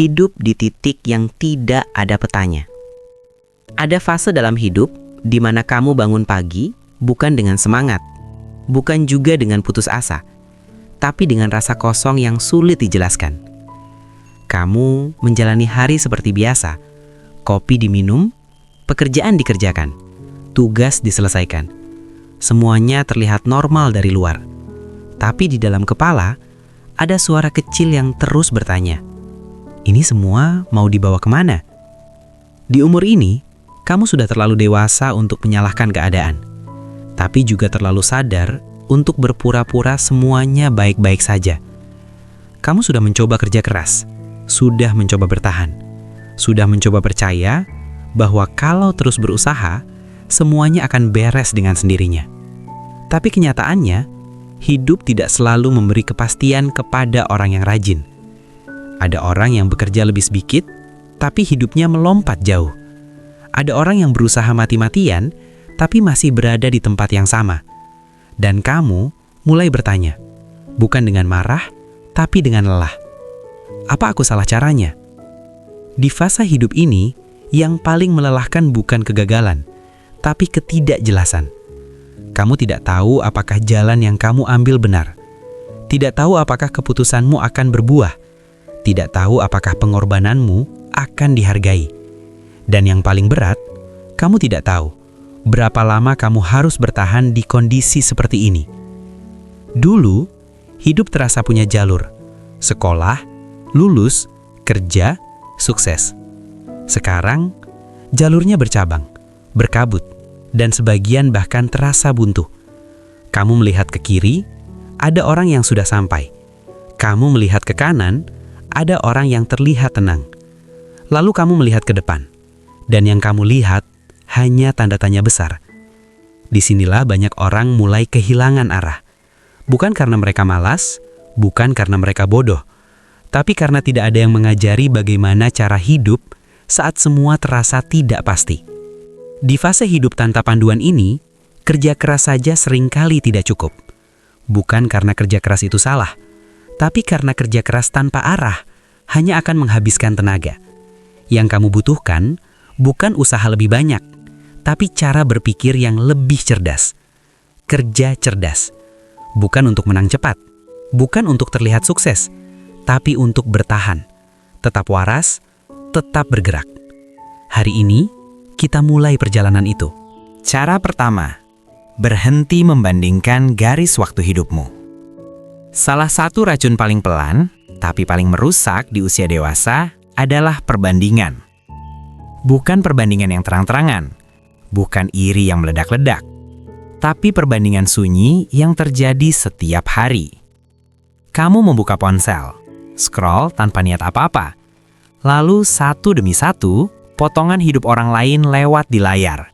hidup di titik yang tidak ada petanya. Ada fase dalam hidup di mana kamu bangun pagi bukan dengan semangat, bukan juga dengan putus asa, tapi dengan rasa kosong yang sulit dijelaskan. Kamu menjalani hari seperti biasa, kopi diminum, pekerjaan dikerjakan, tugas diselesaikan. Semuanya terlihat normal dari luar, tapi di dalam kepala ada suara kecil yang terus bertanya, ini semua mau dibawa kemana? Di umur ini, kamu sudah terlalu dewasa untuk menyalahkan keadaan, tapi juga terlalu sadar untuk berpura-pura semuanya baik-baik saja. Kamu sudah mencoba kerja keras, sudah mencoba bertahan, sudah mencoba percaya bahwa kalau terus berusaha, semuanya akan beres dengan sendirinya. Tapi kenyataannya, hidup tidak selalu memberi kepastian kepada orang yang rajin. Ada orang yang bekerja lebih sedikit, tapi hidupnya melompat jauh. Ada orang yang berusaha mati-matian, tapi masih berada di tempat yang sama. Dan kamu mulai bertanya, bukan dengan marah, tapi dengan lelah. Apa aku salah caranya? Di fase hidup ini, yang paling melelahkan bukan kegagalan, tapi ketidakjelasan. Kamu tidak tahu apakah jalan yang kamu ambil benar. Tidak tahu apakah keputusanmu akan berbuah. Tidak tahu apakah pengorbananmu akan dihargai. Dan yang paling berat, kamu tidak tahu berapa lama kamu harus bertahan di kondisi seperti ini. Dulu, hidup terasa punya jalur. Sekolah, lulus, kerja, sukses. Sekarang, jalurnya bercabang, berkabut, dan sebagian bahkan terasa buntu. Kamu melihat ke kiri, ada orang yang sudah sampai. Kamu melihat ke kanan, ada orang yang terlihat tenang. Lalu kamu melihat ke depan, dan yang kamu lihat hanya tanda tanya besar. Disinilah banyak orang mulai kehilangan arah. Bukan karena mereka malas, bukan karena mereka bodoh, tapi karena tidak ada yang mengajari bagaimana cara hidup saat semua terasa tidak pasti. Di fase hidup tanpa panduan ini, kerja keras saja seringkali tidak cukup. Bukan karena kerja keras itu salah, tapi karena kerja keras tanpa arah hanya akan menghabiskan tenaga. Yang kamu butuhkan bukan usaha lebih banyak, tapi cara berpikir yang lebih cerdas. Kerja cerdas. Bukan untuk menang cepat, bukan untuk terlihat sukses, tapi untuk bertahan. Tetap waras, tetap bergerak. Hari ini, kita mulai perjalanan itu. Cara pertama, berhenti membandingkan garis waktu hidupmu. Salah satu racun paling pelan, tapi paling merusak di usia dewasa adalah perbandingan. Bukan perbandingan yang terang-terangan, bukan iri yang meledak-ledak, tapi perbandingan sunyi yang terjadi setiap hari. Kamu membuka ponsel, scroll tanpa niat apa-apa, lalu satu demi satu, potongan hidup orang lain lewat di layar.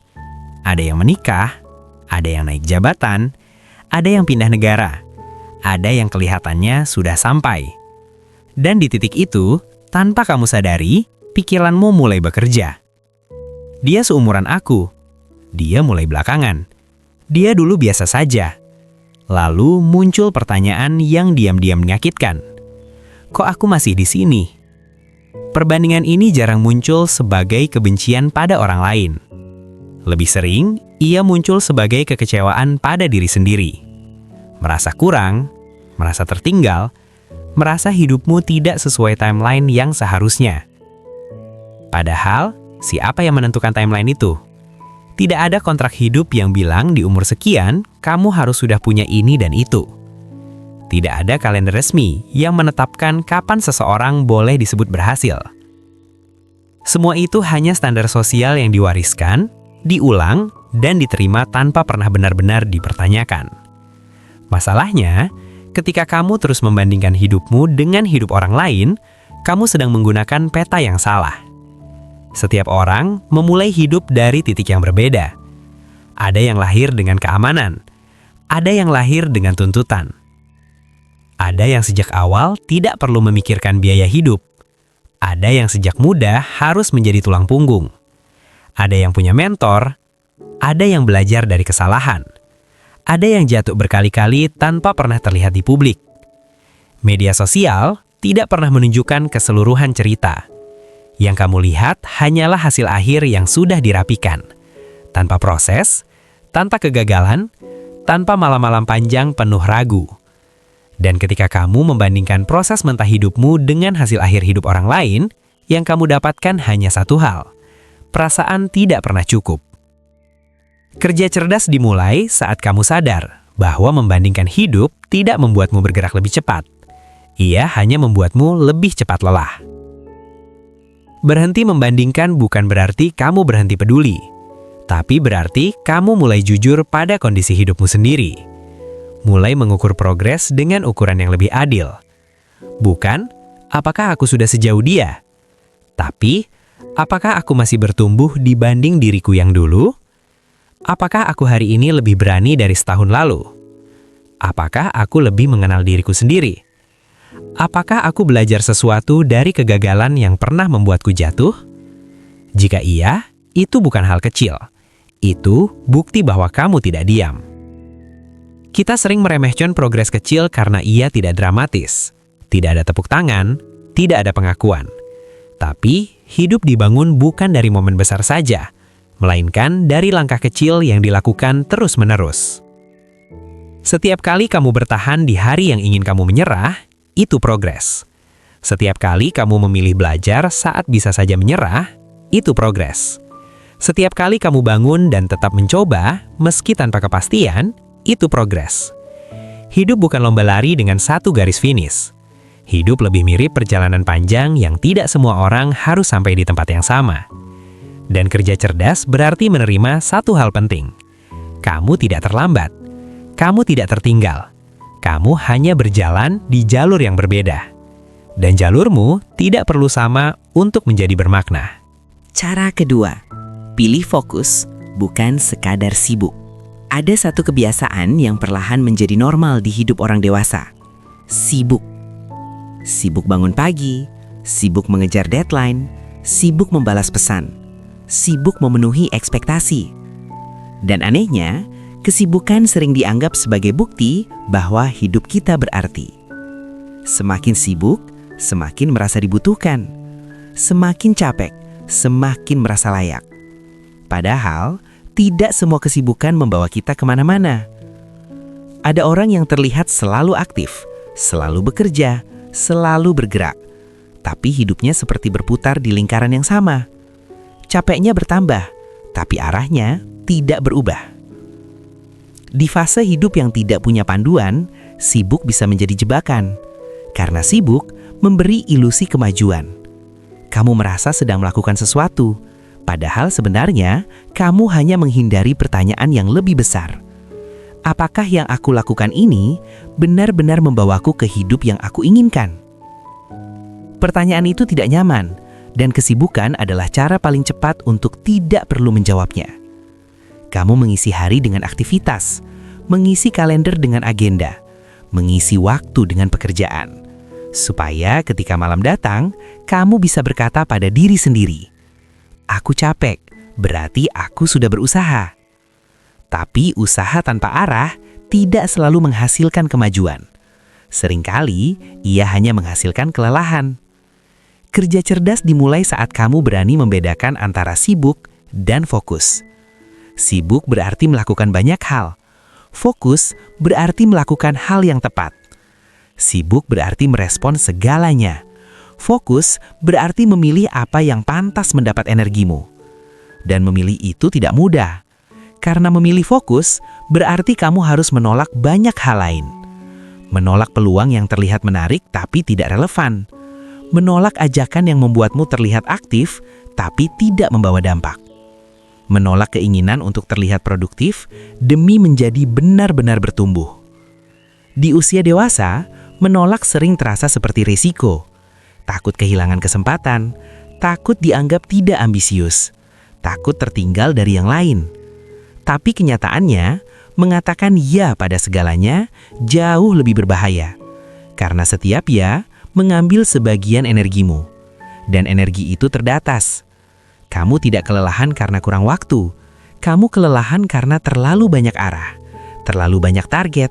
Ada yang menikah, ada yang naik jabatan, ada yang pindah negara, ada yang kelihatannya sudah sampai. Dan di titik itu, tanpa kamu sadari, pikiranmu mulai bekerja. Dia seumuran aku. Dia mulai belakangan. Dia dulu biasa saja. Lalu muncul pertanyaan yang diam-diam menyakitkan. Kok aku masih di sini? Perbandingan ini jarang muncul sebagai kebencian pada orang lain. Lebih sering, ia muncul sebagai kekecewaan pada diri sendiri. Merasa kurang, merasa tertinggal, merasa hidupmu tidak sesuai timeline yang seharusnya. Padahal, siapa yang menentukan timeline itu? Tidak ada kontrak hidup yang bilang di umur sekian, kamu harus sudah punya ini dan itu. Tidak ada kalender resmi yang menetapkan kapan seseorang boleh disebut berhasil. Semua itu hanya standar sosial yang diwariskan, diulang, dan diterima tanpa pernah benar-benar dipertanyakan. Masalahnya, ketika kamu terus membandingkan hidupmu dengan hidup orang lain, kamu sedang menggunakan peta yang salah. Setiap orang memulai hidup dari titik yang berbeda. Ada yang lahir dengan keamanan, ada yang lahir dengan tuntutan. Ada yang sejak awal tidak perlu memikirkan biaya hidup. Ada yang sejak muda harus menjadi tulang punggung. Ada yang punya mentor, ada yang belajar dari kesalahan. Ada yang jatuh berkali-kali tanpa pernah terlihat di publik. Media sosial tidak pernah menunjukkan keseluruhan cerita. Yang kamu lihat hanyalah hasil akhir yang sudah dirapikan. Tanpa proses, tanpa kegagalan, tanpa malam-malam panjang penuh ragu. Dan ketika kamu membandingkan proses mentah hidupmu dengan hasil akhir hidup orang lain, yang kamu dapatkan hanya satu hal. Perasaan tidak pernah cukup. Kerja cerdas dimulai saat kamu sadar bahwa membandingkan hidup tidak membuatmu bergerak lebih cepat. Ia hanya membuatmu lebih cepat lelah. Berhenti membandingkan bukan berarti kamu berhenti peduli, tapi berarti kamu mulai jujur pada kondisi hidupmu sendiri. Mulai mengukur progres dengan ukuran yang lebih adil. Bukan, apakah aku sudah sejauh dia? Tapi, apakah aku masih bertumbuh dibanding diriku yang dulu? Apakah aku hari ini lebih berani dari setahun lalu? Apakah aku lebih mengenal diriku sendiri? Apakah aku belajar sesuatu dari kegagalan yang pernah membuatku jatuh? Jika iya, itu bukan hal kecil. Itu bukti bahwa kamu tidak diam. Kita sering meremehkan progres kecil karena ia tidak dramatis. Tidak ada tepuk tangan, tidak ada pengakuan. Tapi, hidup dibangun bukan dari momen besar saja, melainkan dari langkah kecil yang dilakukan terus-menerus. Setiap kali kamu bertahan di hari yang ingin kamu menyerah, itu progres. Setiap kali kamu memilih belajar saat bisa saja menyerah, itu progres. Setiap kali kamu bangun dan tetap mencoba, meski tanpa kepastian, itu progres. Hidup bukan lomba lari dengan satu garis finish. Hidup lebih mirip perjalanan panjang yang tidak semua orang harus sampai di tempat yang sama. Dan kerja cerdas berarti menerima satu hal penting. Kamu tidak terlambat. Kamu tidak tertinggal. Kamu hanya berjalan di jalur yang berbeda. Dan jalurmu tidak perlu sama untuk menjadi bermakna. Cara kedua, pilih fokus, bukan sekadar sibuk. Ada satu kebiasaan yang perlahan menjadi normal di hidup orang dewasa. Sibuk. Sibuk bangun pagi, sibuk mengejar deadline, sibuk membalas pesan, sibuk memenuhi ekspektasi. Dan anehnya, kesibukan sering dianggap sebagai bukti bahwa hidup kita berarti. Semakin sibuk, semakin merasa dibutuhkan. Semakin capek, semakin merasa layak. Padahal, tidak semua kesibukan membawa kita kemana-mana. Ada orang yang terlihat selalu aktif, selalu bekerja, selalu bergerak. Tapi hidupnya seperti berputar di lingkaran yang sama. Capeknya bertambah, tapi arahnya tidak berubah. Di fase hidup yang tidak punya panduan, sibuk bisa menjadi jebakan. Karena sibuk memberi ilusi kemajuan. Kamu merasa sedang melakukan sesuatu, padahal sebenarnya kamu hanya menghindari pertanyaan yang lebih besar. Apakah yang aku lakukan ini benar-benar membawaku ke hidup yang aku inginkan? Pertanyaan itu tidak nyaman, dan kesibukan adalah cara paling cepat untuk tidak perlu menjawabnya. Kamu mengisi hari dengan aktivitas, mengisi kalender dengan agenda, mengisi waktu dengan pekerjaan. Supaya ketika malam datang, kamu bisa berkata pada diri sendiri, "Aku capek, berarti aku sudah berusaha." Tapi usaha tanpa arah tidak selalu menghasilkan kemajuan. Seringkali, ia hanya menghasilkan kelelahan. Kerja cerdas dimulai saat kamu berani membedakan antara sibuk dan fokus. Sibuk berarti melakukan banyak hal. Fokus berarti melakukan hal yang tepat. Sibuk berarti merespon segalanya. Fokus berarti memilih apa yang pantas mendapat energimu. Dan memilih itu tidak mudah. Karena memilih fokus berarti kamu harus menolak banyak hal lain. Menolak peluang yang terlihat menarik tapi tidak relevan. Menolak ajakan yang membuatmu terlihat aktif tapi tidak membawa dampak. Menolak keinginan untuk terlihat produktif demi menjadi benar-benar bertumbuh. Di usia dewasa, menolak sering terasa seperti risiko. Takut kehilangan kesempatan, takut dianggap tidak ambisius, takut tertinggal dari yang lain. Tapi kenyataannya, mengatakan ya pada segalanya jauh lebih berbahaya. Karena setiap ya mengambil sebagian energimu. Dan energi itu terbatas. Kamu tidak kelelahan karena kurang waktu. Kamu kelelahan karena terlalu banyak arah, terlalu banyak target,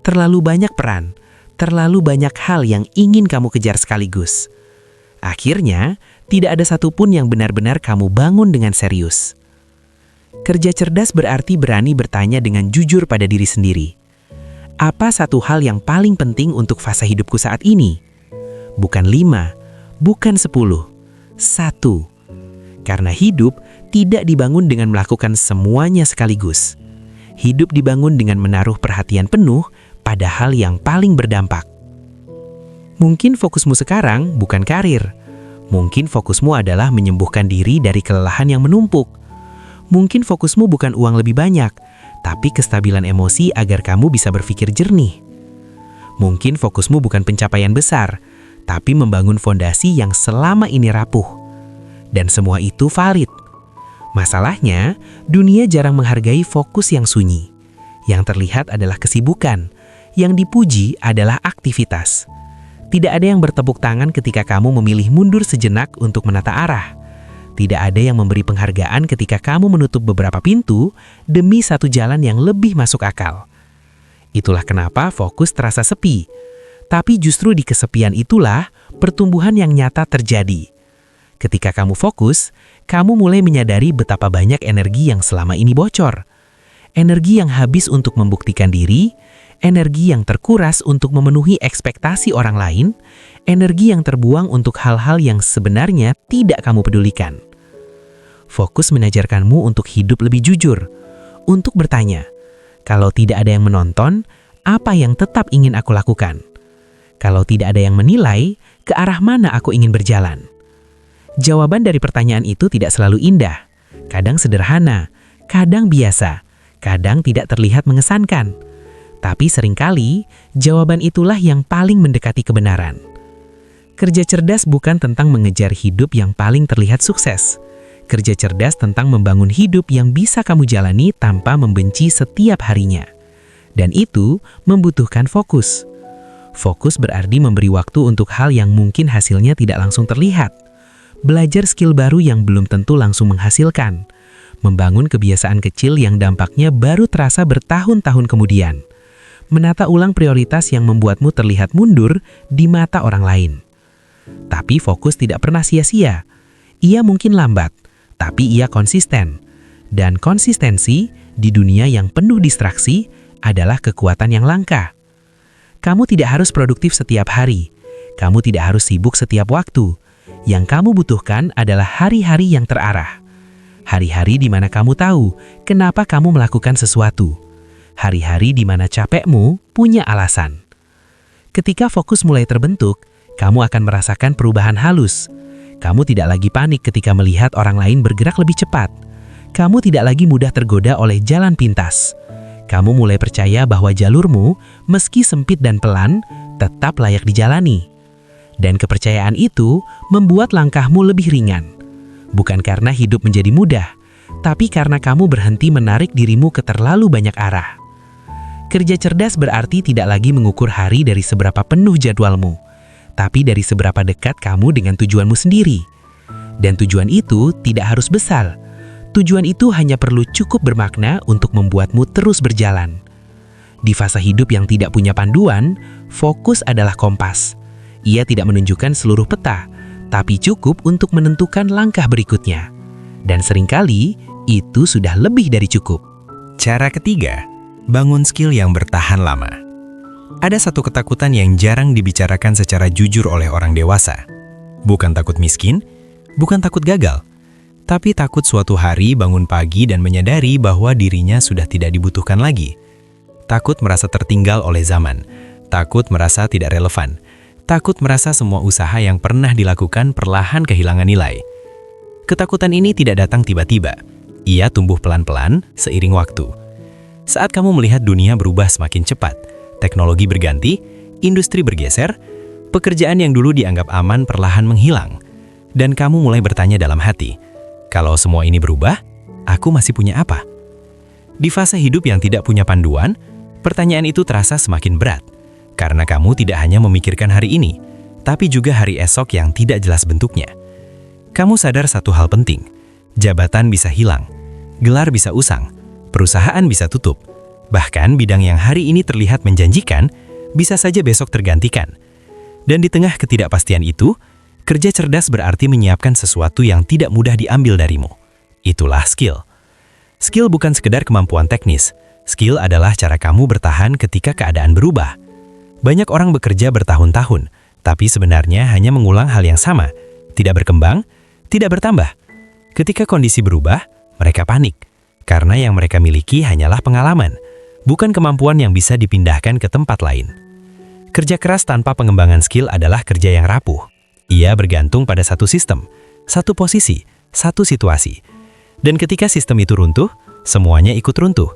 terlalu banyak peran, terlalu banyak hal yang ingin kamu kejar sekaligus. Akhirnya, tidak ada satupun yang benar-benar kamu bangun dengan serius. Kerja cerdas berarti berani bertanya dengan jujur pada diri sendiri. Apa satu hal yang paling penting untuk fase hidupku saat ini? Bukan 5, bukan 10, 1. Karena hidup tidak dibangun dengan melakukan semuanya sekaligus. Hidup dibangun dengan menaruh perhatian penuh pada hal yang paling berdampak. Mungkin fokusmu sekarang bukan karir. Mungkin fokusmu adalah menyembuhkan diri dari kelelahan yang menumpuk. Mungkin fokusmu bukan uang lebih banyak, tapi kestabilan emosi agar kamu bisa berpikir jernih. Mungkin fokusmu bukan pencapaian besar, tapi membangun fondasi yang selama ini rapuh. Dan semua itu valid. Masalahnya, dunia jarang menghargai fokus yang sunyi. Yang terlihat adalah kesibukan, yang dipuji adalah aktivitas. Tidak ada yang bertepuk tangan ketika kamu memilih mundur sejenak untuk menata arah. Tidak ada yang memberi penghargaan ketika kamu menutup beberapa pintu demi satu jalan yang lebih masuk akal. Itulah kenapa fokus terasa sepi. Tapi justru di kesepian itulah pertumbuhan yang nyata terjadi. Ketika kamu fokus, kamu mulai menyadari betapa banyak energi yang selama ini bocor. Energi yang habis untuk membuktikan diri, energi yang terkuras untuk memenuhi ekspektasi orang lain, energi yang terbuang untuk hal-hal yang sebenarnya tidak kamu pedulikan. Fokus mengajarkanmu untuk hidup lebih jujur, untuk bertanya, kalau tidak ada yang menonton, apa yang tetap ingin aku lakukan? Kalau tidak ada yang menilai, ke arah mana aku ingin berjalan? Jawaban dari pertanyaan itu tidak selalu indah, kadang sederhana, kadang biasa, kadang tidak terlihat mengesankan. Tapi seringkali, jawaban itulah yang paling mendekati kebenaran. Kerja cerdas bukan tentang mengejar hidup yang paling terlihat sukses. Kerja cerdas tentang membangun hidup yang bisa kamu jalani tanpa membenci setiap harinya. Dan itu membutuhkan fokus. Fokus berarti memberi waktu untuk hal yang mungkin hasilnya tidak langsung terlihat. Belajar skill baru yang belum tentu langsung menghasilkan. Membangun kebiasaan kecil yang dampaknya baru terasa bertahun-tahun kemudian. Menata ulang prioritas yang membuatmu terlihat mundur di mata orang lain. Tapi fokus tidak pernah sia-sia. Ia mungkin lambat, tapi ia konsisten. Dan konsistensi di dunia yang penuh distraksi adalah kekuatan yang langka. Kamu tidak harus produktif setiap hari. Kamu tidak harus sibuk setiap waktu. Yang kamu butuhkan adalah hari-hari yang terarah. Hari-hari di mana kamu tahu kenapa kamu melakukan sesuatu. Hari-hari di mana capekmu punya alasan. Ketika fokus mulai terbentuk, kamu akan merasakan perubahan halus. Kamu tidak lagi panik ketika melihat orang lain bergerak lebih cepat. Kamu tidak lagi mudah tergoda oleh jalan pintas. Kamu mulai percaya bahwa jalurmu, meski sempit dan pelan, tetap layak dijalani. Dan kepercayaan itu membuat langkahmu lebih ringan. Bukan karena hidup menjadi mudah, tapi karena kamu berhenti menarik dirimu ke terlalu banyak arah. Kerja cerdas berarti tidak lagi mengukur hari dari seberapa penuh jadwalmu, tapi dari seberapa dekat kamu dengan tujuanmu sendiri. Dan tujuan itu tidak harus besar. Tujuan itu hanya perlu cukup bermakna untuk membuatmu terus berjalan. Di fase hidup yang tidak punya panduan, fokus adalah kompas. Ia tidak menunjukkan seluruh peta, tapi cukup untuk menentukan langkah berikutnya. Dan seringkali, itu sudah lebih dari cukup. Cara ketiga, bangun skill yang bertahan lama. Ada satu ketakutan yang jarang dibicarakan secara jujur oleh orang dewasa. Bukan takut miskin, bukan takut gagal, tapi takut suatu hari bangun pagi dan menyadari bahwa dirinya sudah tidak dibutuhkan lagi. Takut merasa tertinggal oleh zaman, takut merasa tidak relevan, takut merasa semua usaha yang pernah dilakukan perlahan kehilangan nilai. Ketakutan ini tidak datang tiba-tiba. Ia tumbuh pelan-pelan seiring waktu. Saat kamu melihat dunia berubah semakin cepat, teknologi berganti, industri bergeser, pekerjaan yang dulu dianggap aman perlahan menghilang, dan kamu mulai bertanya dalam hati, kalau semua ini berubah, aku masih punya apa? Di fase hidup yang tidak punya panduan, pertanyaan itu terasa semakin berat, karena kamu tidak hanya memikirkan hari ini, tapi juga hari esok yang tidak jelas bentuknya. Kamu sadar satu hal penting, jabatan bisa hilang, gelar bisa usang, perusahaan bisa tutup, bahkan bidang yang hari ini terlihat menjanjikan bisa saja besok tergantikan. Dan di tengah ketidakpastian itu, kerja cerdas berarti menyiapkan sesuatu yang tidak mudah diambil darimu. Itulah skill. Skill bukan sekedar kemampuan teknis. Skill adalah cara kamu bertahan ketika keadaan berubah. Banyak orang bekerja bertahun-tahun, tapi sebenarnya hanya mengulang hal yang sama, tidak berkembang, tidak bertambah. Ketika kondisi berubah, mereka panik, karena yang mereka miliki hanyalah pengalaman, bukan kemampuan yang bisa dipindahkan ke tempat lain. Kerja keras tanpa pengembangan skill adalah kerja yang rapuh. Ia bergantung pada satu sistem, satu posisi, satu situasi. Dan ketika sistem itu runtuh, semuanya ikut runtuh.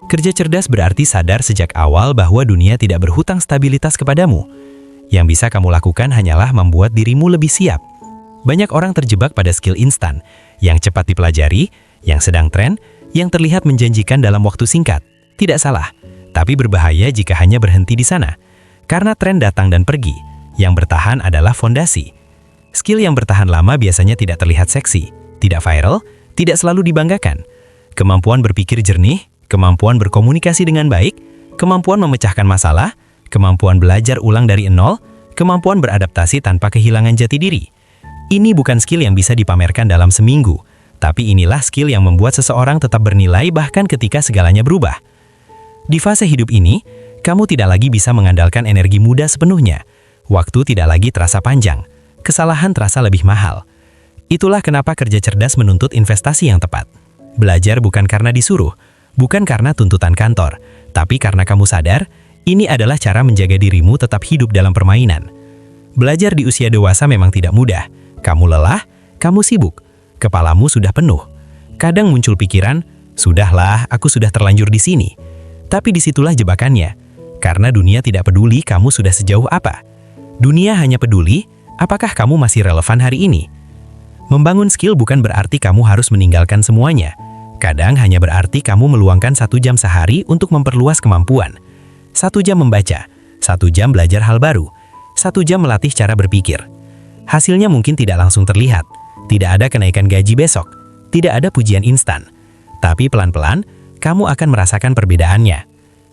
Kerja cerdas berarti sadar sejak awal bahwa dunia tidak berhutang stabilitas kepadamu. Yang bisa kamu lakukan hanyalah membuat dirimu lebih siap. Banyak orang terjebak pada skill instan, yang cepat dipelajari, yang sedang tren, yang terlihat menjanjikan dalam waktu singkat. Tidak salah, tapi berbahaya jika hanya berhenti di sana. Karena tren datang dan pergi, yang bertahan adalah fondasi. Skill yang bertahan lama biasanya tidak terlihat seksi, tidak viral, tidak selalu dibanggakan. Kemampuan berpikir jernih, kemampuan berkomunikasi dengan baik, kemampuan memecahkan masalah, kemampuan belajar ulang dari nol, kemampuan beradaptasi tanpa kehilangan jati diri. Ini bukan skill yang bisa dipamerkan dalam seminggu, tapi inilah skill yang membuat seseorang tetap bernilai bahkan ketika segalanya berubah. Di fase hidup ini, kamu tidak lagi bisa mengandalkan energi muda sepenuhnya. Waktu tidak lagi terasa panjang, kesalahan terasa lebih mahal. Itulah kenapa kerja cerdas menuntut investasi yang tepat. Belajar bukan karena disuruh, bukan karena tuntutan kantor, tapi karena kamu sadar, ini adalah cara menjaga dirimu tetap hidup dalam permainan. Belajar di usia dewasa memang tidak mudah. Kamu lelah, kamu sibuk, kepalamu sudah penuh. Kadang muncul pikiran, sudahlah, aku sudah terlanjur di sini. Tapi disitulah jebakannya, karena dunia tidak peduli kamu sudah sejauh apa. Dunia hanya peduli, apakah kamu masih relevan hari ini. Membangun skill bukan berarti kamu harus meninggalkan semuanya. Kadang hanya berarti kamu meluangkan 1 jam sehari untuk memperluas kemampuan. 1 jam membaca, 1 jam belajar hal baru, 1 jam melatih cara berpikir. Hasilnya mungkin tidak langsung terlihat, tidak ada kenaikan gaji besok, tidak ada pujian instan. Tapi pelan-pelan, kamu akan merasakan perbedaannya.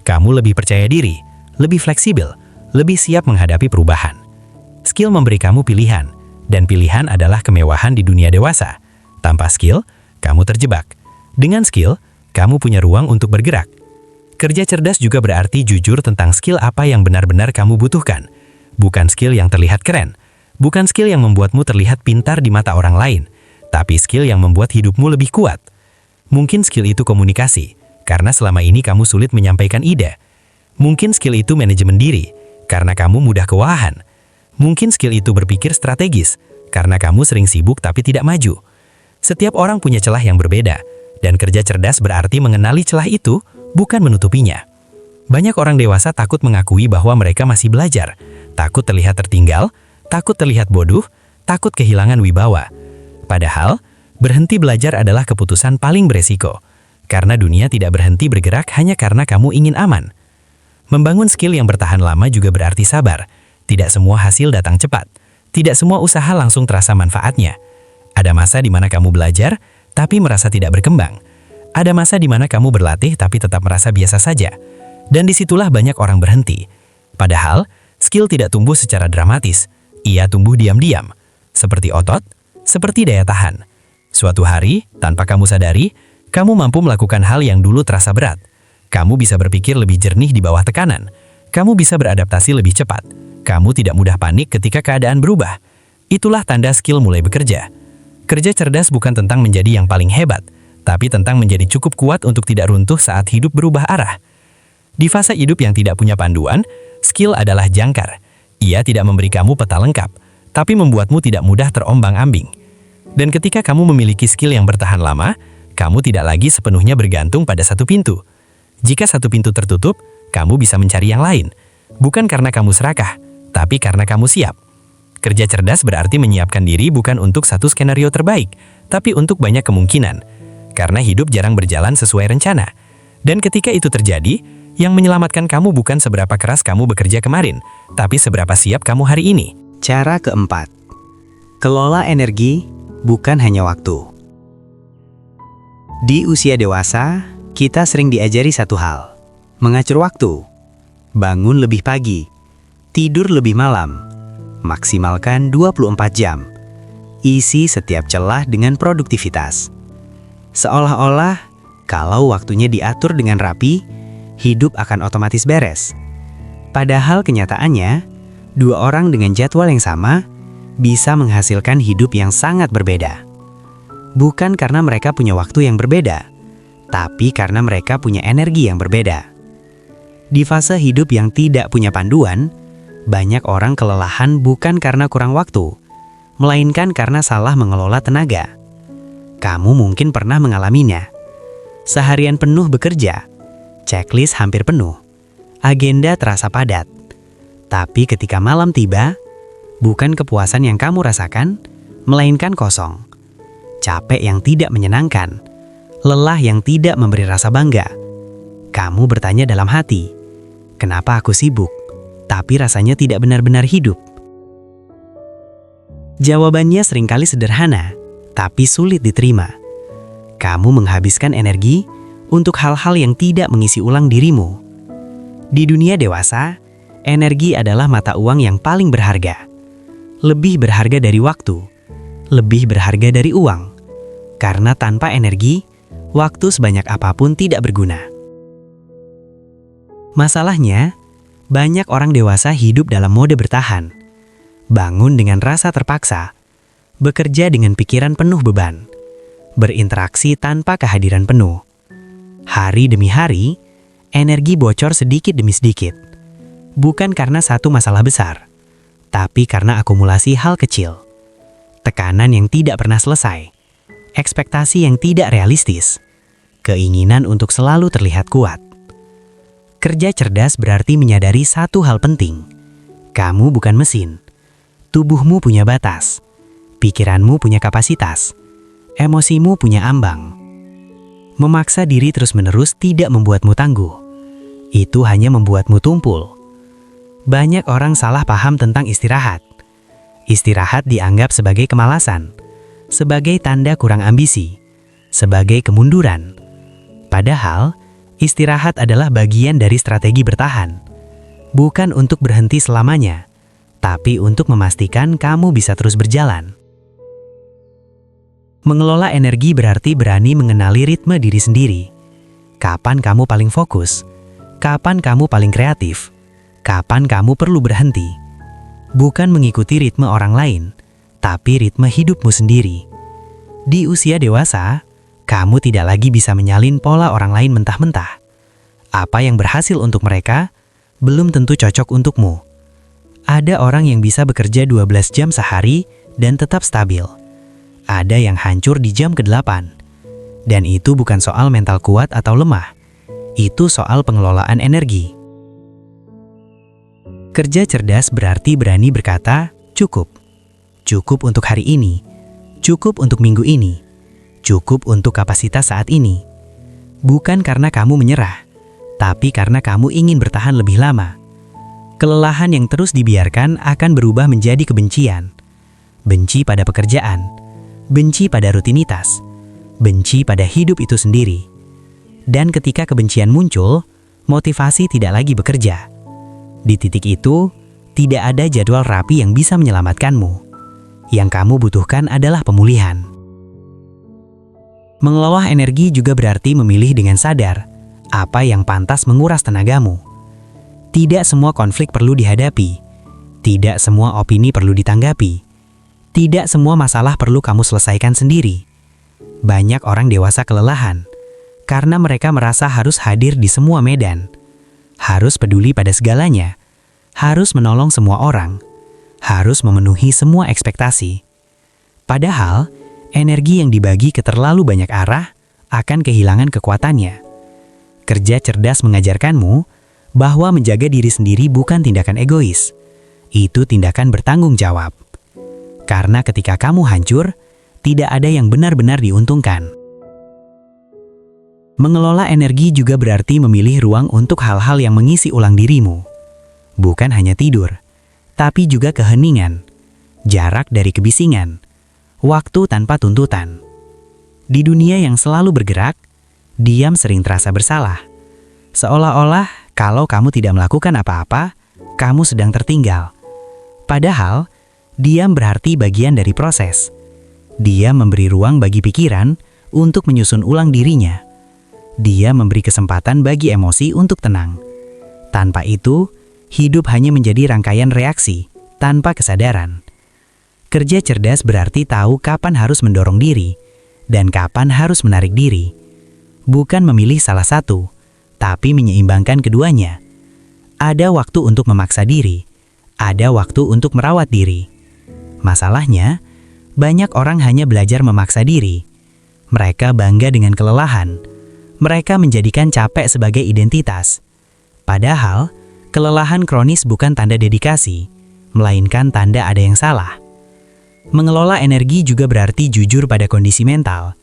Kamu lebih percaya diri, lebih fleksibel, lebih siap menghadapi perubahan. Skill memberi kamu pilihan, dan pilihan adalah kemewahan di dunia dewasa. Tanpa skill, kamu terjebak. Dengan skill, kamu punya ruang untuk bergerak. Kerja cerdas juga berarti jujur tentang skill apa yang benar-benar kamu butuhkan. Bukan skill yang terlihat keren, bukan skill yang membuatmu terlihat pintar di mata orang lain, tapi skill yang membuat hidupmu lebih kuat. Mungkin skill itu komunikasi, karena selama ini kamu sulit menyampaikan ide. Mungkin skill itu manajemen diri, karena kamu mudah kewalahan. Mungkin skill itu berpikir strategis, karena kamu sering sibuk tapi tidak maju. Setiap orang punya celah yang berbeda, dan kerja cerdas berarti mengenali celah itu, bukan menutupinya. Banyak orang dewasa takut mengakui bahwa mereka masih belajar, takut terlihat tertinggal, takut terlihat bodoh, takut kehilangan wibawa. Padahal, berhenti belajar adalah keputusan paling beresiko, karena dunia tidak berhenti bergerak hanya karena kamu ingin aman. Membangun skill yang bertahan lama juga berarti sabar. Tidak semua hasil datang cepat, tidak semua usaha langsung terasa manfaatnya. Ada masa di mana kamu belajar, tapi merasa tidak berkembang. Ada masa di mana kamu berlatih tapi tetap merasa biasa saja. Dan disitulah banyak orang berhenti. Padahal, skill tidak tumbuh secara dramatis. Ia tumbuh diam-diam, seperti otot, seperti daya tahan. Suatu hari, tanpa kamu sadari, kamu mampu melakukan hal yang dulu terasa berat. Kamu bisa berpikir lebih jernih di bawah tekanan. Kamu bisa beradaptasi lebih cepat. Kamu tidak mudah panik ketika keadaan berubah. Itulah tanda skill mulai bekerja. Kerja cerdas bukan tentang menjadi yang paling hebat, tapi tentang menjadi cukup kuat untuk tidak runtuh saat hidup berubah arah. Di fase hidup yang tidak punya panduan, skill adalah jangkar. Ia tidak memberi kamu peta lengkap, tapi membuatmu tidak mudah terombang-ambing. Dan ketika kamu memiliki skill yang bertahan lama, kamu tidak lagi sepenuhnya bergantung pada satu pintu. Jika satu pintu tertutup, kamu bisa mencari yang lain. Bukan karena kamu serakah, tapi karena kamu siap. Kerja cerdas berarti menyiapkan diri bukan untuk satu skenario terbaik, tapi untuk banyak kemungkinan. Karena hidup jarang berjalan sesuai rencana. Dan ketika itu terjadi, yang menyelamatkan kamu bukan seberapa keras kamu bekerja kemarin, tapi seberapa siap kamu hari ini. Cara keempat, kelola energi bukan hanya waktu. Di usia dewasa, kita sering diajari satu hal, mengatur waktu. Bangun lebih pagi, tidur lebih malam, maksimalkan 24 jam. Isi setiap celah dengan produktivitas. Seolah-olah kalau waktunya diatur dengan rapi, hidup akan otomatis beres. Padahal kenyataannya, dua orang dengan jadwal yang sama bisa menghasilkan hidup yang sangat berbeda. Bukan karena mereka punya waktu yang berbeda, tapi karena mereka punya energi yang berbeda. Di fase hidup yang tidak punya panduan, banyak orang kelelahan bukan karena kurang waktu, melainkan karena salah mengelola tenaga. Kamu mungkin pernah mengalaminya. Seharian penuh bekerja, checklist hampir penuh, agenda terasa padat. Tapi ketika malam tiba, bukan kepuasan yang kamu rasakan, melainkan kosong. Capek yang tidak menyenangkan, lelah yang tidak memberi rasa bangga. Kamu bertanya dalam hati, kenapa aku sibuk, tapi rasanya tidak benar-benar hidup? Jawabannya seringkali sederhana, tapi sulit diterima. Kamu menghabiskan energi untuk hal-hal yang tidak mengisi ulang dirimu. Di dunia dewasa, energi adalah mata uang yang paling berharga. Lebih berharga dari waktu, lebih berharga dari uang. Karena tanpa energi, waktu sebanyak apapun tidak berguna. Masalahnya, banyak orang dewasa hidup dalam mode bertahan. Bangun dengan rasa terpaksa, bekerja dengan pikiran penuh beban, berinteraksi tanpa kehadiran penuh. Hari demi hari, energi bocor sedikit demi sedikit. Bukan karena satu masalah besar, tapi karena akumulasi hal kecil. Tekanan yang tidak pernah selesai, ekspektasi yang tidak realistis, keinginan untuk selalu terlihat kuat. Kerja cerdas berarti menyadari satu hal penting. Kamu bukan mesin. Tubuhmu punya batas. Pikiranmu punya kapasitas. Emosimu punya ambang. Memaksa diri terus-menerus tidak membuatmu tangguh. Itu hanya membuatmu tumpul. Banyak orang salah paham tentang istirahat. Istirahat dianggap sebagai kemalasan, sebagai tanda kurang ambisi, sebagai kemunduran. Padahal, istirahat adalah bagian dari strategi bertahan. Bukan untuk berhenti selamanya, tapi untuk memastikan kamu bisa terus berjalan. Mengelola energi berarti berani mengenali ritme diri sendiri. Kapan kamu paling fokus? Kapan kamu paling kreatif? Kapan kamu perlu berhenti? Bukan mengikuti ritme orang lain, tapi ritme hidupmu sendiri. Di usia dewasa, kamu tidak lagi bisa menyalin pola orang lain mentah-mentah. Apa yang berhasil untuk mereka, belum tentu cocok untukmu. Ada orang yang bisa bekerja 12 jam sehari dan tetap stabil. Ada yang hancur di jam ke-8. Dan itu bukan soal mental kuat atau lemah. Itu soal pengelolaan energi. Kerja cerdas berarti berani berkata, cukup. Cukup untuk hari ini. Cukup untuk minggu ini. Cukup untuk kapasitas saat ini. Bukan karena kamu menyerah, tapi karena kamu ingin bertahan lebih lama. Kelelahan yang terus dibiarkan akan berubah menjadi kebencian. Benci pada pekerjaan, benci pada rutinitas, benci pada hidup itu sendiri. Dan ketika kebencian muncul, motivasi tidak lagi bekerja. Di titik itu, tidak ada jadwal rapi yang bisa menyelamatkanmu. Yang kamu butuhkan adalah pemulihan. Mengelola energi juga berarti memilih dengan sadar apa yang pantas menguras tenagamu. Tidak semua konflik perlu dihadapi. Tidak semua opini perlu ditanggapi. Tidak semua masalah perlu kamu selesaikan sendiri. Banyak orang dewasa kelelahan karena mereka merasa harus hadir di semua medan, harus peduli pada segalanya, harus menolong semua orang, harus memenuhi semua ekspektasi. Padahal, energi yang dibagi ke terlalu banyak arah akan kehilangan kekuatannya. Kerja cerdas mengajarkanmu bahwa menjaga diri sendiri bukan tindakan egois. Itu tindakan bertanggung jawab. Karena ketika kamu hancur, tidak ada yang benar-benar diuntungkan. Mengelola energi juga berarti memilih ruang untuk hal-hal yang mengisi ulang dirimu. Bukan hanya tidur, tapi juga keheningan, jarak dari kebisingan, waktu tanpa tuntutan. Di dunia yang selalu bergerak, diam sering terasa bersalah. Seolah-olah Kalau kamu tidak melakukan apa-apa, kamu sedang tertinggal. Padahal, diam berarti bagian dari proses. Dia memberi ruang bagi pikiran untuk menyusun ulang dirinya. Dia memberi kesempatan bagi emosi untuk tenang. Tanpa itu, hidup hanya menjadi rangkaian reaksi tanpa kesadaran. Kerja cerdas berarti tahu kapan harus mendorong diri dan kapan harus menarik diri. Bukan memilih salah satu, tapi menyeimbangkan keduanya. Ada waktu untuk memaksa diri, ada waktu untuk merawat diri. Masalahnya, banyak orang hanya belajar memaksa diri. Mereka bangga dengan kelelahan. Mereka menjadikan capek sebagai identitas. Padahal, kelelahan kronis bukan tanda dedikasi, melainkan tanda ada yang salah. Mengelola energi juga berarti jujur pada kondisi mental.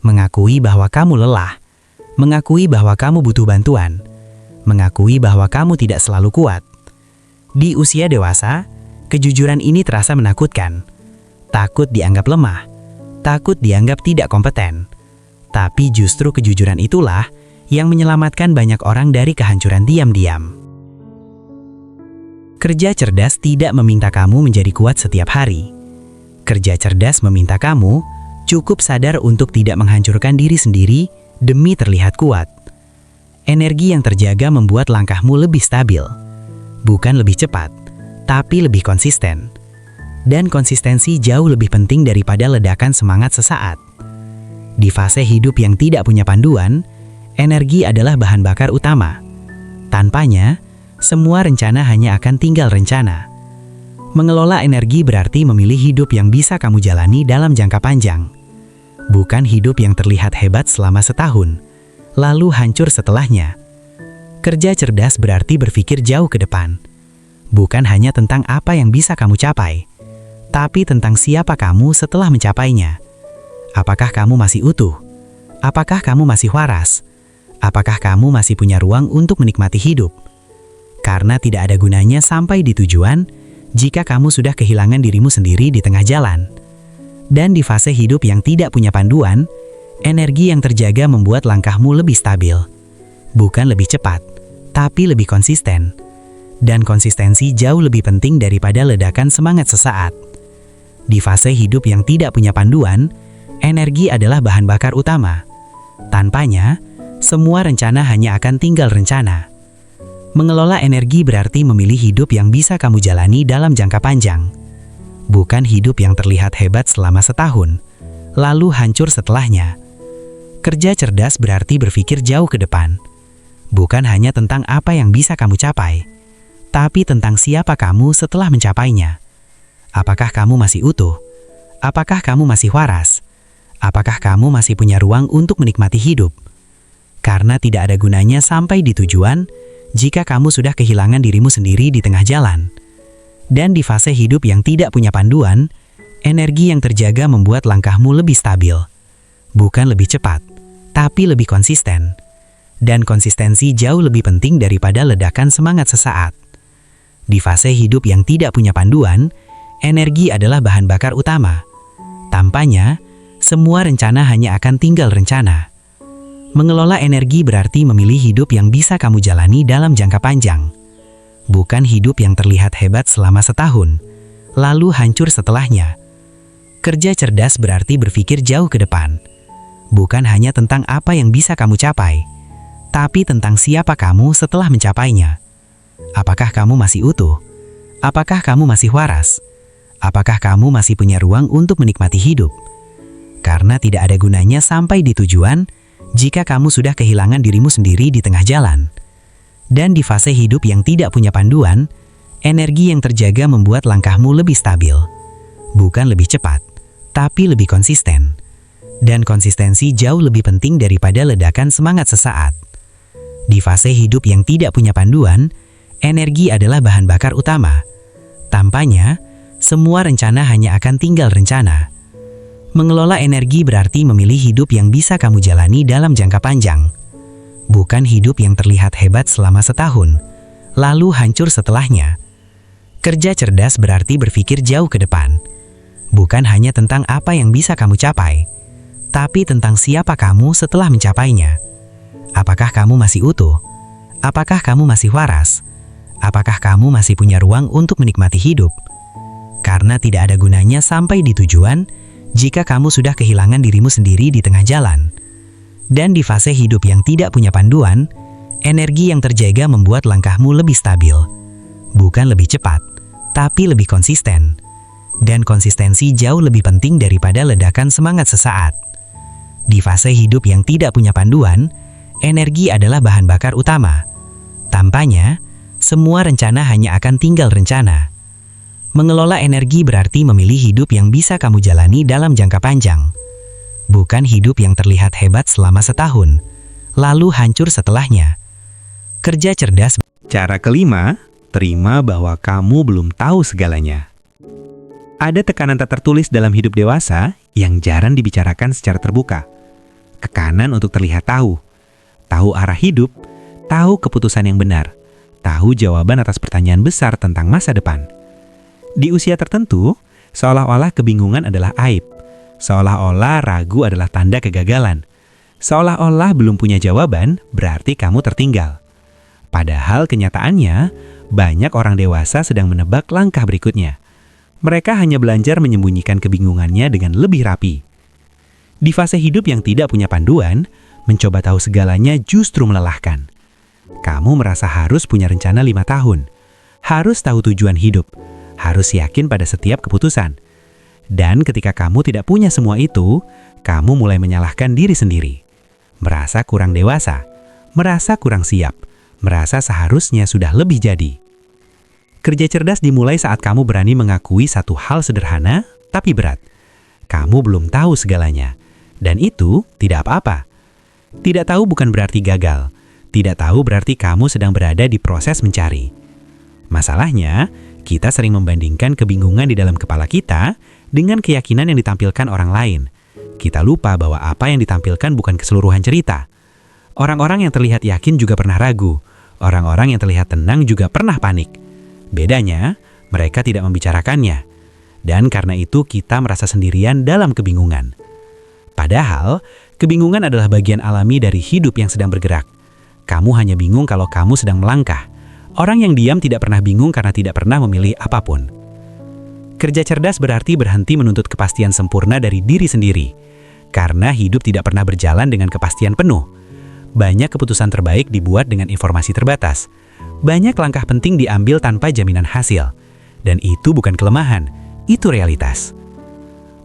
Mengakui bahwa kamu lelah, mengakui bahwa kamu butuh bantuan, mengakui bahwa kamu tidak selalu kuat. Di usia dewasa, kejujuran ini terasa menakutkan. Takut dianggap lemah, takut dianggap tidak kompeten. Tapi justru kejujuran itulah yang menyelamatkan banyak orang dari kehancuran diam-diam. Kerja cerdas tidak meminta kamu menjadi kuat setiap hari. Kerja cerdas meminta kamu cukup sadar untuk tidak menghancurkan diri sendiri demi terlihat kuat. Energi yang terjaga membuat langkahmu lebih stabil. Bukan lebih cepat, tapi lebih konsisten. Dan konsistensi jauh lebih penting daripada ledakan semangat sesaat. Di fase hidup yang tidak punya panduan, energi adalah bahan bakar utama. Tanpanya, semua rencana hanya akan tinggal rencana. Mengelola energi berarti memilih hidup yang bisa kamu jalani dalam jangka panjang. Bukan hidup yang terlihat hebat selama setahun, lalu hancur setelahnya. Kerja cerdas berarti berpikir jauh ke depan. Bukan hanya tentang apa yang bisa kamu capai, tapi tentang siapa kamu setelah mencapainya. Apakah kamu masih utuh? Apakah kamu masih waras? Apakah kamu masih punya ruang untuk menikmati hidup? Karena tidak ada gunanya sampai di tujuan jika kamu sudah kehilangan dirimu sendiri di tengah jalan. Dan di fase hidup yang tidak punya panduan, energi yang terjaga membuat langkahmu lebih stabil. Bukan lebih cepat, tapi lebih konsisten. Dan konsistensi jauh lebih penting daripada ledakan semangat sesaat. Di fase hidup yang tidak punya panduan, energi adalah bahan bakar utama. Tanpanya, semua rencana hanya akan tinggal rencana. Mengelola energi berarti memilih hidup yang bisa kamu jalani dalam jangka panjang. Bukan hidup yang terlihat hebat selama setahun, lalu hancur setelahnya. Kerja cerdas berarti berpikir jauh ke depan. Bukan hanya tentang apa yang bisa kamu capai, tapi tentang siapa kamu setelah mencapainya. Apakah kamu masih utuh? Apakah kamu masih waras? Apakah kamu masih punya ruang untuk menikmati hidup? Karena tidak ada gunanya sampai di tujuan jika kamu sudah kehilangan dirimu sendiri di tengah jalan. Dan di fase hidup yang tidak punya panduan, energi yang terjaga membuat langkahmu lebih stabil. Bukan lebih cepat, tapi lebih konsisten. Dan konsistensi jauh lebih penting daripada ledakan semangat sesaat. Di fase hidup yang tidak punya panduan, energi adalah bahan bakar utama. Tanpanya, semua rencana hanya akan tinggal rencana. Mengelola energi berarti memilih hidup yang bisa kamu jalani dalam jangka panjang. Bukan hidup yang terlihat hebat selama setahun, lalu hancur setelahnya. Kerja cerdas berarti berpikir jauh ke depan. Bukan hanya tentang apa yang bisa kamu capai, tapi tentang siapa kamu setelah mencapainya. Apakah kamu masih utuh? Apakah kamu masih waras? Apakah kamu masih punya ruang untuk menikmati hidup? Karena tidak ada gunanya sampai di tujuan jika kamu sudah kehilangan dirimu sendiri di tengah jalan. Dan di fase hidup yang tidak punya panduan, energi yang terjaga membuat langkahmu lebih stabil. Bukan lebih cepat, tapi lebih konsisten. Dan konsistensi jauh lebih penting daripada ledakan semangat sesaat. Di fase hidup yang tidak punya panduan, energi adalah bahan bakar utama. Tanpanya, semua rencana hanya akan tinggal rencana. Mengelola energi berarti memilih hidup yang bisa kamu jalani dalam jangka panjang. Bukan hidup yang terlihat hebat selama setahun, lalu hancur setelahnya. Kerja cerdas berarti berpikir jauh ke depan. Bukan hanya tentang apa yang bisa kamu capai, tapi tentang siapa kamu setelah mencapainya. Apakah kamu masih utuh? Apakah kamu masih waras? Apakah kamu masih punya ruang untuk menikmati hidup? Karena tidak ada gunanya sampai di tujuan jika kamu sudah kehilangan dirimu sendiri di tengah jalan. Dan di fase hidup yang tidak punya panduan, energi yang terjaga membuat langkahmu lebih stabil. Bukan lebih cepat, tapi lebih konsisten. Dan konsistensi jauh lebih penting daripada ledakan semangat sesaat. Di fase hidup yang tidak punya panduan, energi adalah bahan bakar utama. Tanpanya, semua rencana hanya akan tinggal rencana. Mengelola energi berarti memilih hidup yang bisa kamu jalani dalam jangka panjang. Bukan hidup yang terlihat hebat selama setahun, lalu hancur setelahnya. Kerja cerdas. Cara kelima, terima bahwa kamu belum tahu segalanya. Ada tekanan tak tertulis dalam hidup dewasa yang jarang dibicarakan secara terbuka. Tekanan untuk terlihat tahu arah hidup, tahu keputusan yang benar, tahu jawaban atas pertanyaan besar tentang masa depan. Di usia tertentu, seolah-olah kebingungan adalah aib. Seolah-olah ragu adalah tanda kegagalan. Seolah-olah belum punya jawaban, berarti kamu tertinggal. Padahal kenyataannya, banyak orang dewasa sedang menebak langkah berikutnya. Mereka hanya belajar menyembunyikan kebingungannya dengan lebih rapi. Di fase hidup yang tidak punya panduan, mencoba tahu segalanya justru melelahkan. Kamu merasa harus punya rencana 5 tahun, harus tahu tujuan hidup, harus yakin pada setiap keputusan. Dan ketika kamu tidak punya semua itu, kamu mulai menyalahkan diri sendiri. Merasa kurang dewasa, merasa kurang siap, merasa seharusnya sudah lebih jadi. Kerja cerdas dimulai saat kamu berani mengakui satu hal sederhana, tapi berat. Kamu belum tahu segalanya, dan itu tidak apa-apa. Tidak tahu bukan berarti gagal. Tidak tahu berarti kamu sedang berada di proses mencari. Masalahnya, kita sering membandingkan kebingungan di dalam kepala kita dengan keyakinan yang ditampilkan orang lain. Kita lupa bahwa apa yang ditampilkan bukan keseluruhan cerita. Orang-orang yang terlihat yakin juga pernah ragu. Orang-orang yang terlihat tenang juga pernah panik. Bedanya, mereka tidak membicarakannya. Dan karena itu kita merasa sendirian dalam kebingungan. Padahal, kebingungan adalah bagian alami dari hidup yang sedang bergerak. Kamu hanya bingung kalau kamu sedang melangkah. Orang yang diam tidak pernah bingung karena tidak pernah memilih apapun. Kerja cerdas berarti berhenti menuntut kepastian sempurna dari diri sendiri. Karena hidup tidak pernah berjalan dengan kepastian penuh. Banyak keputusan terbaik dibuat dengan informasi terbatas. Banyak langkah penting diambil tanpa jaminan hasil. Dan itu bukan kelemahan, itu realitas.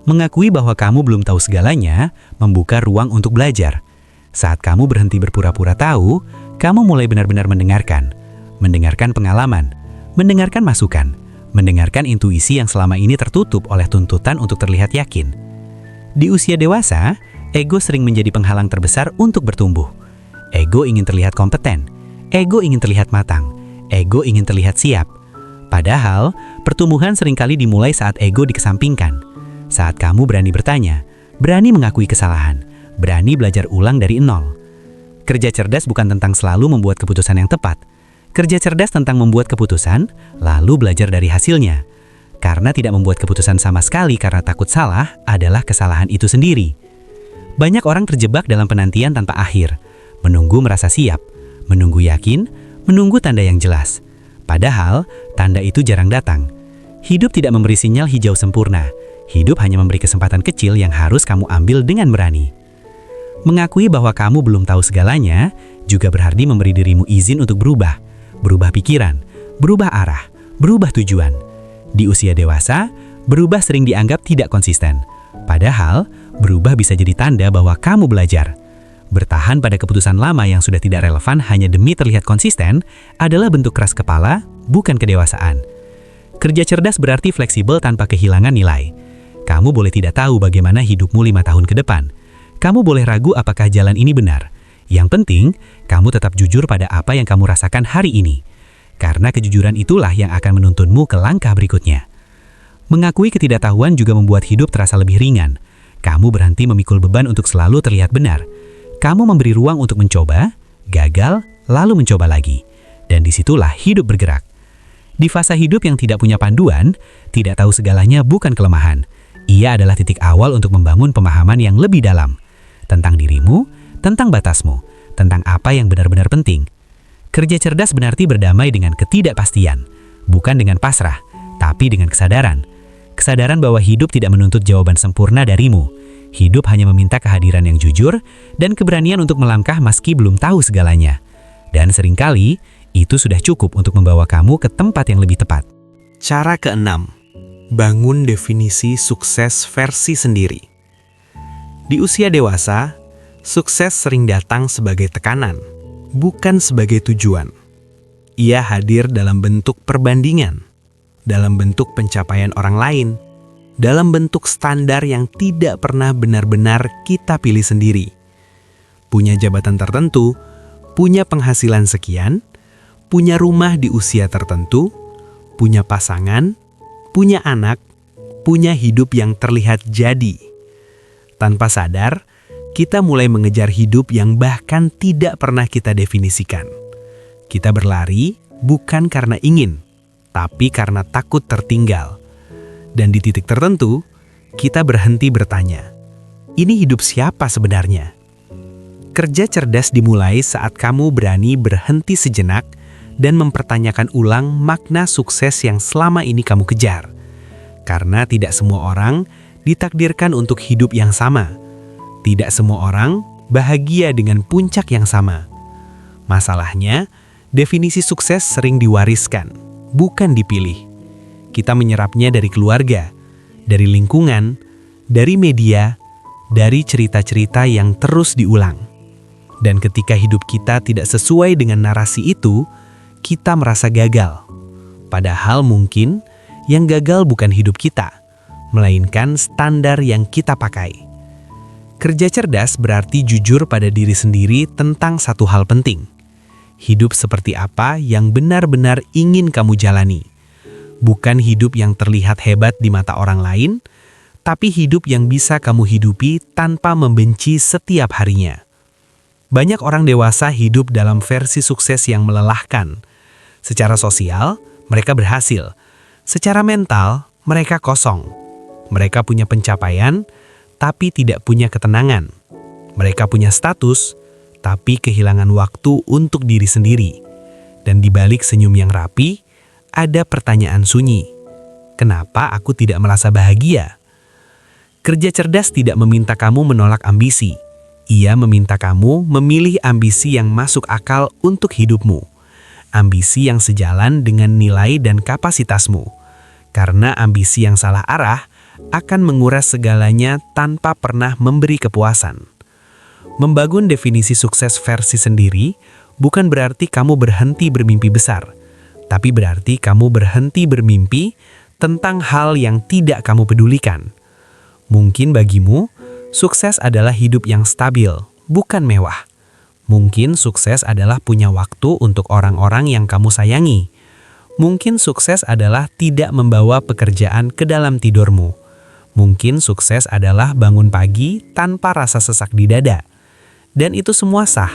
Mengakui bahwa kamu belum tahu segalanya, membuka ruang untuk belajar. Saat kamu berhenti berpura-pura tahu, kamu mulai benar-benar mendengarkan. Mendengarkan pengalaman, mendengarkan masukan, mendengarkan intuisi yang selama ini tertutup oleh tuntutan untuk terlihat yakin. Di usia dewasa, ego sering menjadi penghalang terbesar untuk bertumbuh. Ego ingin terlihat kompeten, ego ingin terlihat matang, ego ingin terlihat siap. Padahal, pertumbuhan seringkali dimulai saat ego dikesampingkan. Saat kamu berani bertanya, berani mengakui kesalahan, berani belajar ulang dari nol. Kerja cerdas bukan tentang selalu membuat keputusan yang tepat. Kerja cerdas tentang membuat keputusan, lalu belajar dari hasilnya. Karena tidak membuat keputusan sama sekali karena takut salah adalah kesalahan itu sendiri. Banyak orang terjebak dalam penantian tanpa akhir. Menunggu merasa siap, menunggu yakin, menunggu tanda yang jelas. Padahal, tanda itu jarang datang. Hidup tidak memberi sinyal hijau sempurna. Hidup hanya memberi kesempatan kecil yang harus kamu ambil dengan berani. Mengakui bahwa kamu belum tahu segalanya, juga berarti memberi dirimu izin untuk berubah. Berubah pikiran, berubah arah, berubah tujuan. Di usia dewasa, berubah sering dianggap tidak konsisten. Padahal, berubah bisa jadi tanda bahwa kamu belajar. Bertahan pada keputusan lama yang sudah tidak relevan hanya demi terlihat konsisten adalah bentuk keras kepala, bukan kedewasaan. Kerja cerdas berarti fleksibel tanpa kehilangan nilai. Kamu boleh tidak tahu bagaimana hidupmu 5 tahun ke depan. Kamu boleh ragu apakah jalan ini benar. Yang penting, kamu tetap jujur pada apa yang kamu rasakan hari ini. Karena kejujuran itulah yang akan menuntunmu ke langkah berikutnya. Mengakui ketidaktahuan juga membuat hidup terasa lebih ringan. Kamu berhenti memikul beban untuk selalu terlihat benar. Kamu memberi ruang untuk mencoba, gagal, lalu mencoba lagi. Dan disitulah hidup bergerak. Di fase hidup yang tidak punya panduan, tidak tahu segalanya bukan kelemahan. Ia adalah titik awal untuk membangun pemahaman yang lebih dalam. Tentang dirimu, tentang batasmu, tentang apa yang benar-benar penting. Kerja cerdas berarti berdamai dengan ketidakpastian, bukan dengan pasrah, tapi dengan kesadaran. Kesadaran bahwa hidup tidak menuntut jawaban sempurna darimu. Hidup hanya meminta kehadiran yang jujur dan keberanian untuk melangkah meski belum tahu segalanya. Dan seringkali, itu sudah cukup untuk membawa kamu ke tempat yang lebih tepat. Cara keenam, bangun definisi sukses versi sendiri. Di usia dewasa, sukses sering datang sebagai tekanan, bukan sebagai tujuan. Ia hadir dalam bentuk perbandingan, dalam bentuk pencapaian orang lain, dalam bentuk standar yang tidak pernah benar-benar kita pilih sendiri. Punya jabatan tertentu, punya penghasilan sekian, punya rumah di usia tertentu, punya pasangan, punya anak, punya hidup yang terlihat jadi. Tanpa sadar, kita mulai mengejar hidup yang bahkan tidak pernah kita definisikan. Kita berlari bukan karena ingin, tapi karena takut tertinggal. Dan di titik tertentu, kita berhenti bertanya, ini hidup siapa sebenarnya? Kerja cerdas dimulai saat kamu berani berhenti sejenak dan mempertanyakan ulang makna sukses yang selama ini kamu kejar. Karena tidak semua orang ditakdirkan untuk hidup yang sama. Tidak semua orang bahagia dengan puncak yang sama. Masalahnya, definisi sukses sering diwariskan, bukan dipilih. Kita menyerapnya dari keluarga, dari lingkungan, dari media, dari cerita-cerita yang terus diulang. Dan ketika hidup kita tidak sesuai dengan narasi itu, kita merasa gagal. Padahal mungkin yang gagal bukan hidup kita, melainkan standar yang kita pakai. Kerja cerdas berarti jujur pada diri sendiri tentang satu hal penting. Hidup seperti apa yang benar-benar ingin kamu jalani. Bukan hidup yang terlihat hebat di mata orang lain, tapi hidup yang bisa kamu hidupi tanpa membenci setiap harinya. Banyak orang dewasa hidup dalam versi sukses yang melelahkan. Secara sosial, mereka berhasil. Secara mental, mereka kosong. Mereka punya pencapaian, tapi tidak punya ketenangan. Mereka punya status, tapi kehilangan waktu untuk diri sendiri. Dan di balik senyum yang rapi, ada pertanyaan sunyi. Kenapa aku tidak merasa bahagia? Kerja cerdas tidak meminta kamu menolak ambisi. Ia meminta kamu memilih ambisi yang masuk akal untuk hidupmu. Ambisi yang sejalan dengan nilai dan kapasitasmu. Karena ambisi yang salah arah akan menguras segalanya tanpa pernah memberi kepuasan. Membangun definisi sukses versi sendiri bukan berarti kamu berhenti bermimpi besar, tapi berarti kamu berhenti bermimpi tentang hal yang tidak kamu pedulikan. Mungkin bagimu, sukses adalah hidup yang stabil, bukan mewah. Mungkin sukses adalah punya waktu untuk orang-orang yang kamu sayangi. Mungkin sukses adalah tidak membawa pekerjaan ke dalam tidurmu. Mungkin sukses adalah bangun pagi tanpa rasa sesak di dada. Dan itu semua sah.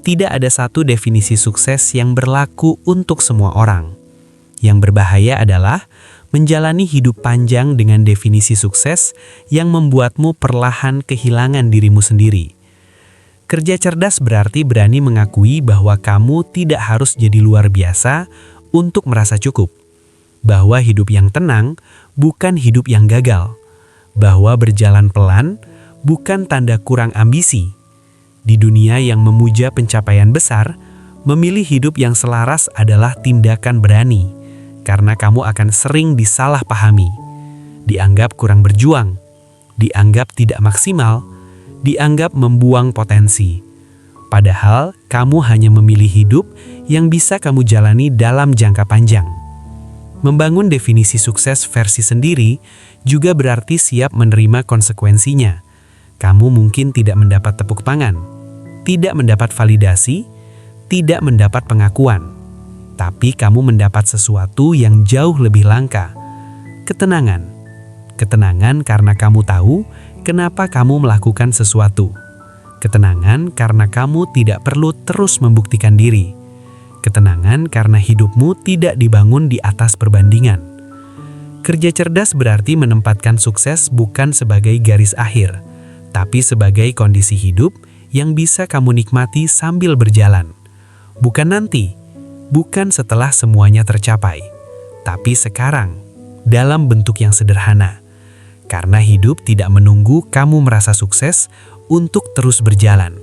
Tidak ada satu definisi sukses yang berlaku untuk semua orang. Yang berbahaya adalah menjalani hidup panjang dengan definisi sukses yang membuatmu perlahan kehilangan dirimu sendiri. Kerja cerdas berarti berani mengakui bahwa kamu tidak harus jadi luar biasa untuk merasa cukup. Bahwa hidup yang tenang bukan hidup yang gagal. Bahwa berjalan pelan bukan tanda kurang ambisi. Di dunia yang memuja pencapaian besar, memilih hidup yang selaras adalah tindakan berani. Karena kamu akan sering disalahpahami, dianggap kurang berjuang, dianggap tidak maksimal, dianggap membuang potensi. Padahal kamu hanya memilih hidup yang bisa kamu jalani dalam jangka panjang. Membangun definisi sukses versi sendiri juga berarti siap menerima konsekuensinya. Kamu mungkin tidak mendapat tepuk tangan, tidak mendapat validasi, tidak mendapat pengakuan. Tapi kamu mendapat sesuatu yang jauh lebih langka. Ketenangan. Ketenangan karena kamu tahu kenapa kamu melakukan sesuatu. Ketenangan karena kamu tidak perlu terus membuktikan diri. Ketenangan karena hidupmu tidak dibangun di atas perbandingan. Kerja cerdas berarti menempatkan sukses bukan sebagai garis akhir, tapi sebagai kondisi hidup yang bisa kamu nikmati sambil berjalan. Bukan nanti, bukan setelah semuanya tercapai, tapi sekarang, dalam bentuk yang sederhana. Karena hidup tidak menunggu kamu merasa sukses untuk terus berjalan.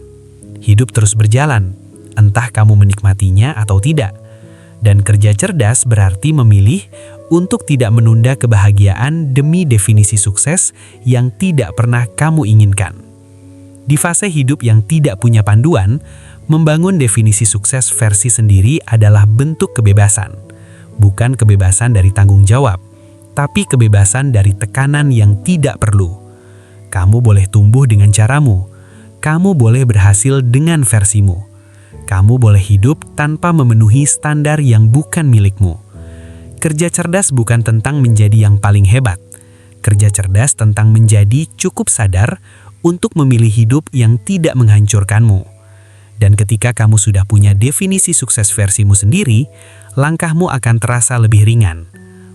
Hidup terus berjalan, entah kamu menikmatinya atau tidak. Dan kerja cerdas berarti memilih untuk tidak menunda kebahagiaan demi definisi sukses yang tidak pernah kamu inginkan. Di fase hidup yang tidak punya panduan, membangun definisi sukses versi sendiri adalah bentuk kebebasan. Bukan kebebasan dari tanggung jawab, tapi kebebasan dari tekanan yang tidak perlu. Kamu boleh tumbuh dengan caramu. Kamu boleh berhasil dengan versimu. Kamu boleh hidup tanpa memenuhi standar yang bukan milikmu. Kerja cerdas bukan tentang menjadi yang paling hebat. Kerja cerdas tentang menjadi cukup sadar untuk memilih hidup yang tidak menghancurkanmu. Dan ketika kamu sudah punya definisi sukses versimu sendiri, langkahmu akan terasa lebih ringan.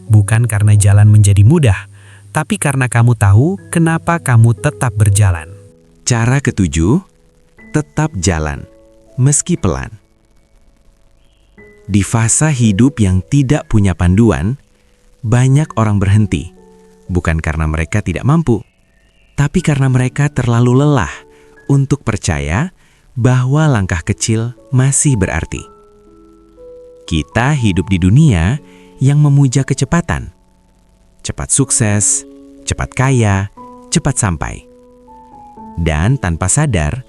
Bukan karena jalan menjadi mudah, tapi karena kamu tahu kenapa kamu tetap berjalan. Cara ketujuh, tetap jalan, meski pelan. Di fase hidup yang tidak punya panduan, banyak orang berhenti, bukan karena mereka tidak mampu, tapi karena mereka terlalu lelah untuk percaya bahwa langkah kecil masih berarti. Kita hidup di dunia yang memuja kecepatan. Cepat sukses, cepat kaya, cepat sampai. Dan tanpa sadar,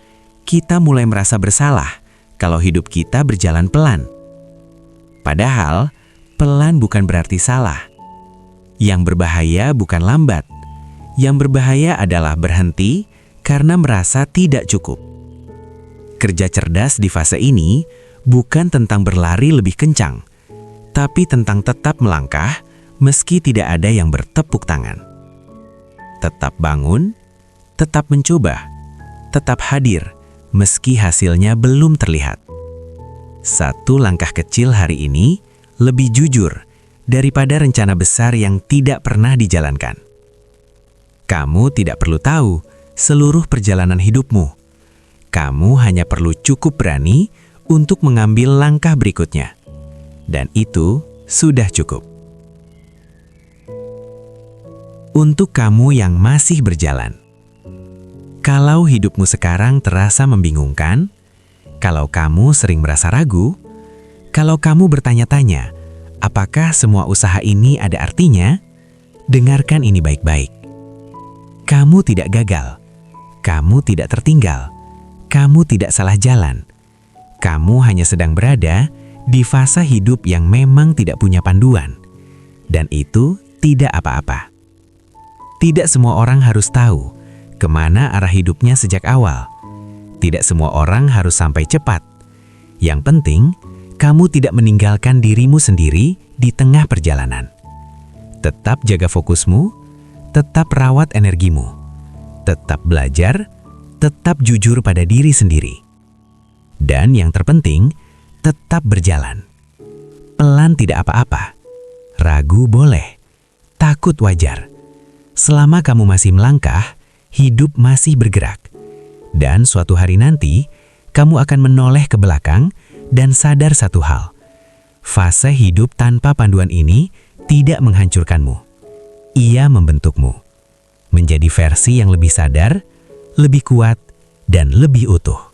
kita mulai merasa bersalah kalau hidup kita berjalan pelan. Padahal, pelan bukan berarti salah. Yang berbahaya bukan lambat. Yang berbahaya adalah berhenti karena merasa tidak cukup. Kerja cerdas di fase ini bukan tentang berlari lebih kencang, tapi tentang tetap melangkah meski tidak ada yang bertepuk tangan. Tetap bangun, tetap mencoba, tetap hadir meski hasilnya belum terlihat. Satu langkah kecil hari ini lebih jujur daripada rencana besar yang tidak pernah dijalankan. Kamu tidak perlu tahu seluruh perjalanan hidupmu. Kamu hanya perlu cukup berani untuk mengambil langkah berikutnya. Dan itu sudah cukup. Untuk kamu yang masih berjalan, kalau hidupmu sekarang terasa membingungkan, kalau kamu sering merasa ragu, kalau kamu bertanya-tanya, apakah semua usaha ini ada artinya? Dengarkan ini baik-baik. Kamu tidak gagal, kamu tidak tertinggal, kamu tidak salah jalan. Kamu hanya sedang berada di fase hidup yang memang tidak punya panduan. Dan itu tidak apa-apa. Tidak semua orang harus tahu kemana arah hidupnya sejak awal. Tidak semua orang harus sampai cepat. Yang penting, kamu tidak meninggalkan dirimu sendiri di tengah perjalanan. Tetap jaga fokusmu, tetap rawat energimu, tetap belajar, tetap jujur pada diri sendiri. Dan yang terpenting, tetap berjalan. Pelan tidak apa-apa. Ragu boleh. Takut wajar. Selama kamu masih melangkah, hidup masih bergerak. Dan suatu hari nanti, kamu akan menoleh ke belakang dan sadar satu hal. Fase hidup tanpa panduan ini tidak menghancurkanmu. Ia membentukmu. Menjadi versi yang lebih sadar, lebih kuat, dan lebih utuh.